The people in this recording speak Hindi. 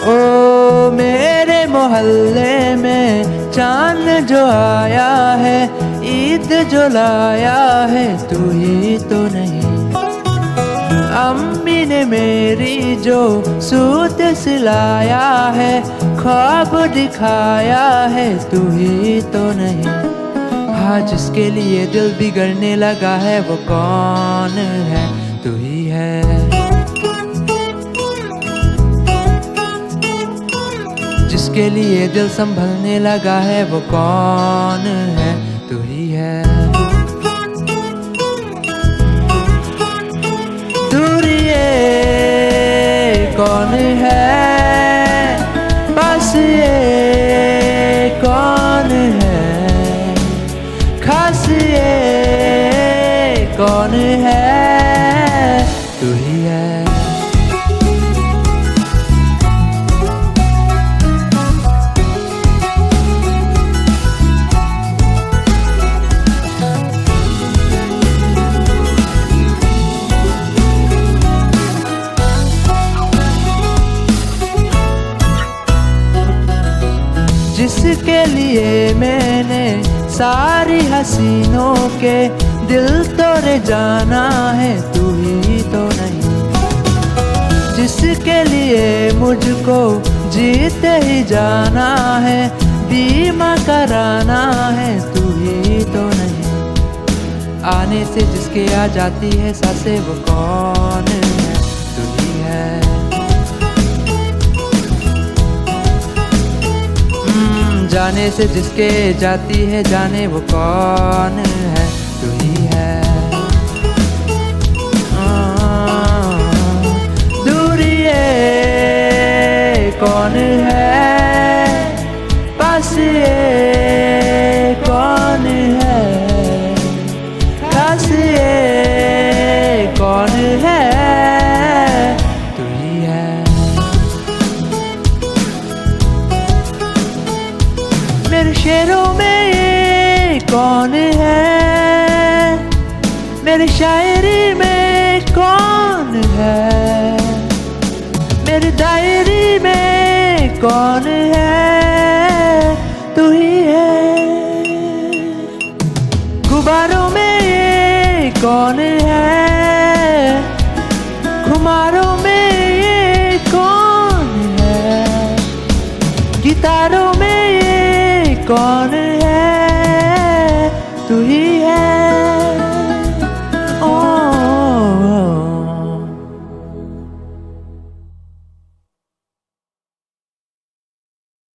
ओ मेरे मोहल्ले में चांद जो आया है, ईद जो लाया है, तू ही तो नहीं। अम्मी ने मेरी जो सूट सिलाया है, ख्वाब दिखाया है, तू ही तो नहीं। हाँ, जिसके लिए दिल बिगड़ने लगा है वो कौन है? तू ही है। जिसके लिए दिल संभलने लगा है वो कौन है? तू ही है। दूरी ये कौन है, पास ये कौन है, खास ये कौन है? तू ही है। जिसके लिए मैंने सारी हसीनों के दिल तोड़े जाना है, तू ही तो नहीं। जिसके लिए मुझको जीते ही जाना है, बीमा कराना है, तू ही तो नहीं। आने से जिसके आ जाती है सांसें वो कौन है? तू ही है। जाने से जिसके जाती है जाने वो कौन है? तू ही है। दूरी ये कौन है, पास ये कौन है, खास ये कौन है? तू ही है। मेरे शेरों में ये कौन है, मेरी शायरी में कौन है, मेरी डायरी में कौन है? तू ही है। गुब्बारों में ये कौन है, खुमारों में ये कौन है, गिटारों में कौन है? तू ही